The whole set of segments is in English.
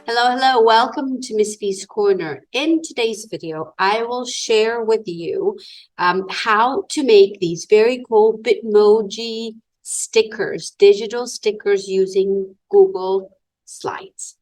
Hello, welcome to Miss V's Corner. In today's video, I will share with you how to make these very cool Bitmoji stickers, digital stickers using Google Slides.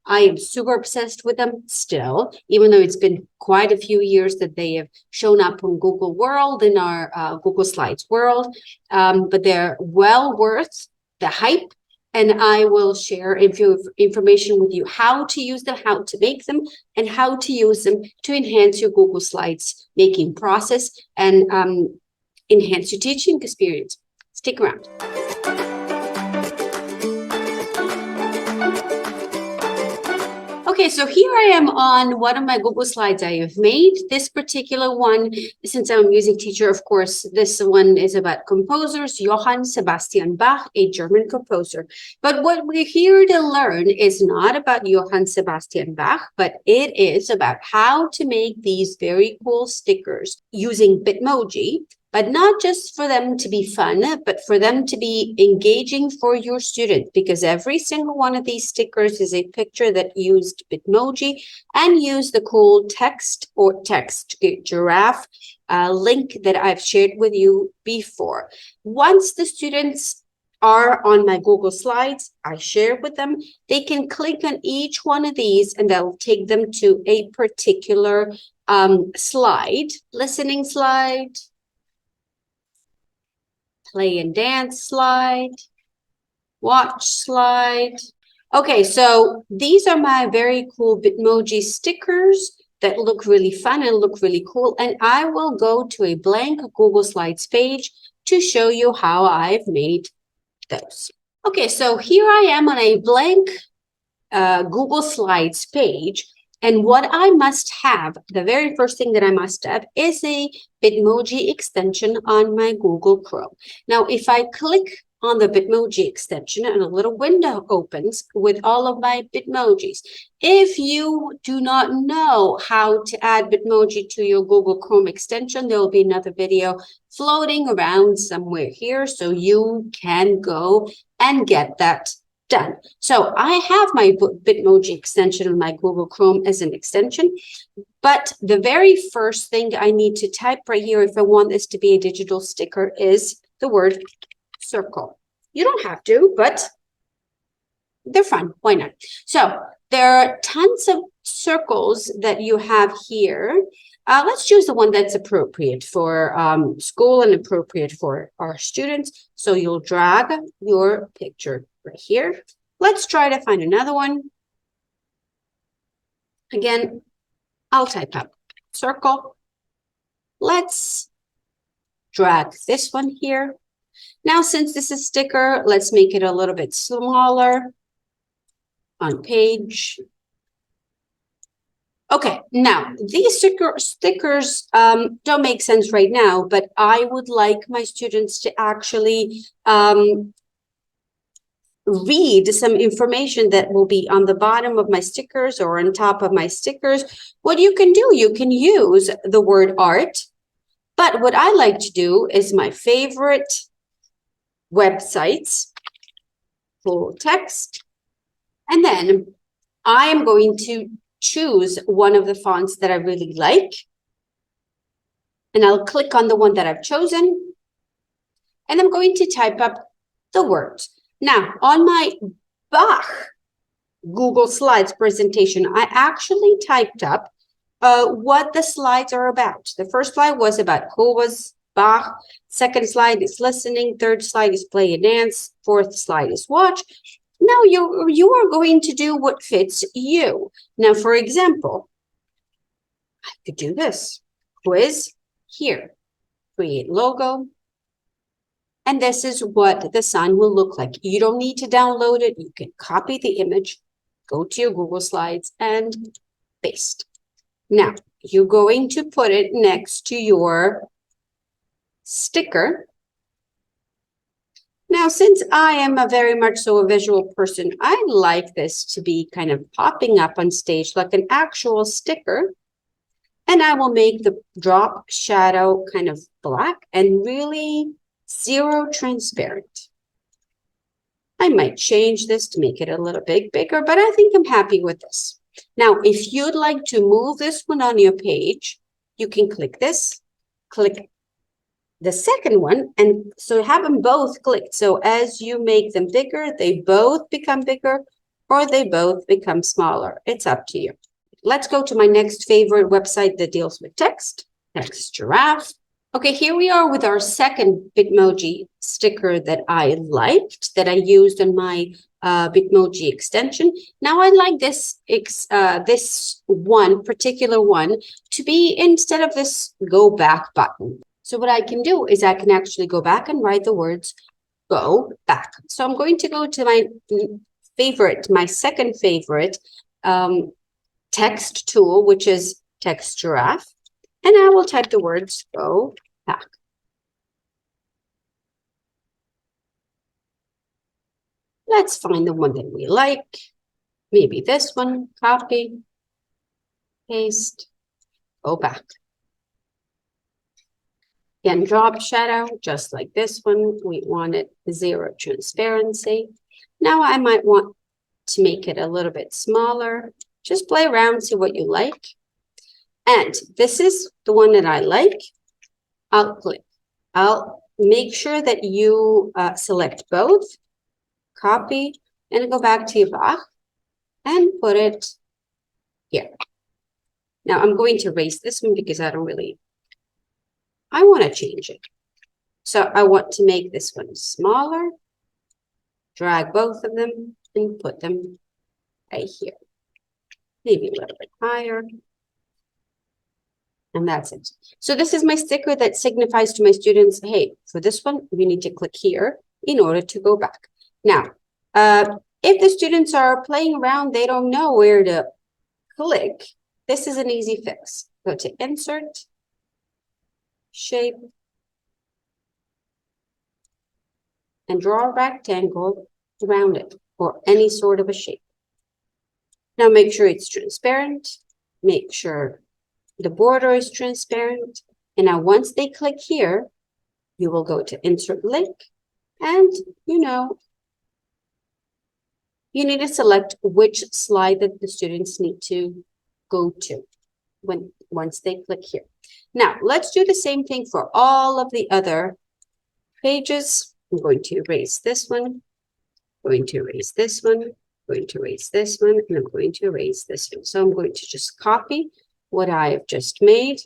I am super obsessed with them still, even though it's been quite a few years that they have shown up on Google World, in our Google Slides world, but they're well worth the hype. And I will share information with you how to use them, how to make them, and how to use them to enhance your Google Slides making process and enhance your teaching experience. Stick around. Okay, so here I am on one of my Google Slides I have made. This particular one, since I'm a music teacher, of course, this one is about composers, Johann Sebastian Bach, a German composer. But what we're here to learn is not about Johann Sebastian Bach, but it is about how to make these very cool stickers using Bitmoji, but not just for them to be fun, but for them to be engaging for your students, because every single one of these stickers is a picture that used Bitmoji and used the cool text or text giraffe link that I've shared with you before. Once the students are on my Google Slides, I share with them, they can click on each one of these and that'll take them to a particular slide, listening slide, play and dance slide, watch slide. Okay, so these are my very cool Bitmoji stickers that look really fun and look really cool. And I will go to a blank Google Slides page to show you how I've made those. Okay, so here I am on a blank Google Slides page. And what I must have, the very first thing that I must have is a Bitmoji extension on my Google Chrome. Now, if I click on the Bitmoji extension and a little window opens with all of my Bitmojis. If you do not know how to add Bitmoji to your Google Chrome extension, there will be another video floating around somewhere here so you can go and get that done. So I have my Bitmoji extension on my Google Chrome as an extension, but the very first thing I need to type right here if I want this to be a digital sticker is the word circle. You don't have to, but they're fun. Why not? So there are tons of circles that you have here. Let's choose the one that's appropriate for school and appropriate for our students. So you'll drag your picture right here. Let's try to find another one. Again, I'll type up circle. Let's drag this one here. Now, since this is a sticker, let's make it a little bit smaller on page. Okay, now these stickers don't make sense right now, but I would like my students to actually read some information that will be on the bottom of my stickers or on top of my stickers. What you can do, you can use the word art, but what I like to do is my favorite websites, full text, and then I am going to choose one of the fonts that I really like, and I'll click on the one that I've chosen, and I'm going to type up the word. Now, on my Bach Google Slides presentation, I actually typed up what the slides are about. The first slide was about who was Bach. Second slide is listening. Third slide is play and dance. Fourth slide is watch. Now you are going to do what fits you. Now, for example, I could do this. Quiz here. Create logo. And this is what the sun will look like. You don't need to download it. You can copy the image, go to your Google Slides and paste. Now, you're going to put it next to your sticker. Now, since I am a very much so a visual person, I like this to be kind of popping up on stage like an actual sticker. And I will make the drop shadow kind of black and really zero transparent. I might change this to make it a little bit bigger, but I think I'm happy with this. Now, if you'd like to move this one on your page, you can click this, click the second one, and so have them both clicked. So as you make them bigger, they both become bigger or they both become smaller. It's up to you. Let's go to my next favorite website that deals with text giraffe. Okay, here we are with our second Bitmoji sticker that I liked, that I used in my Bitmoji extension. Now I like this one particular one to be instead of this go back button. So what I can do is I can actually go back and write the words go back. So I'm going to go to my second favorite text tool, which is Text Giraffe. And I will type the words go back. Let's find the one that we like. Maybe this one, copy, paste, go back. Again, drop shadow, just like this one. We wanted zero transparency. Now I might want to make it a little bit smaller. Just play around, see what you like. And this is the one that I like. I'll click. I'll make sure that you select both, copy, and go back to your box and put it here. Now I'm going to erase this one because I want to change it. So I want to make this one smaller, drag both of them and put them right here. Maybe a little bit higher. And that's it. So this is my sticker that signifies to my students, hey, for this one, you need to click here in order to go back. Now, if the students are playing around, they don't know where to click, this is an easy fix. Go to Insert, Shape, and draw a rectangle around it, or any sort of a shape. Now make sure it's transparent. Make sure the border is transparent. And now once they click here, you will go to Insert Link, and you need to select which slide that the students need to go to once they click here. Now let's do the same thing for all of the other pages. I'm going to erase this one, going to erase this one, going to erase this one, and I'm going to erase this one. So I'm going to just copy what I have just made.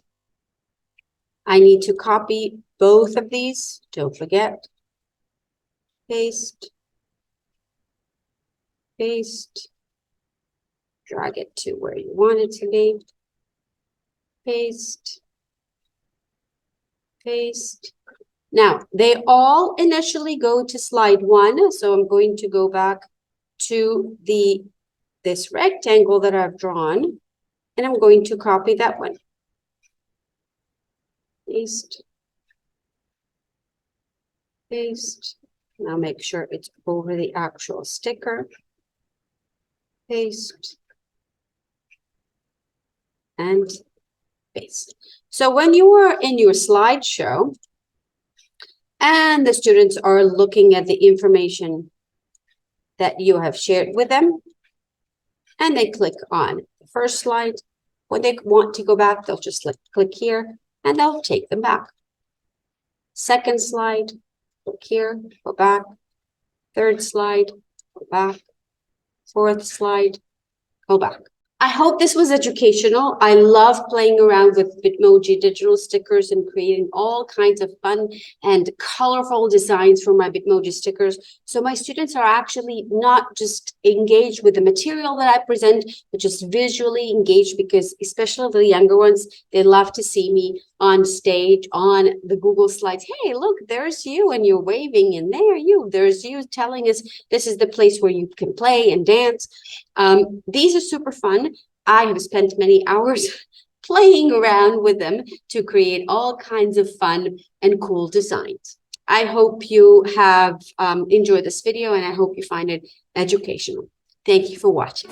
I need to copy both of these, don't forget. Paste, paste, drag it to where you want it to be. Paste, paste. Now, they all initially go to slide 1, so I'm going to go back to this rectangle that I've drawn, and I'm going to copy that one. Paste, paste. Now make sure it's over the actual sticker. Paste, and paste. So when you are in your slideshow, and the students are looking at the information that you have shared with them, and they click on the first slide. When they want to go back, they'll just click here, and they'll take them back. Second slide, click here, go back. Third slide, go back. Fourth slide, go back. I hope this was educational. I love playing around with Bitmoji digital stickers and creating all kinds of fun and colorful designs for my Bitmoji stickers. So my students are actually not just engaged with the material that I present, but just visually engaged, because especially the younger ones, they love to see me on stage on the Google Slides. Hey, look, there's you and you're waving, and there's you telling us this is the place where you can play and dance. These are super fun. I have spent many hours playing around with them to create all kinds of fun and cool designs. I hope you have enjoyed this video, and I hope you find it educational. Thank you for watching.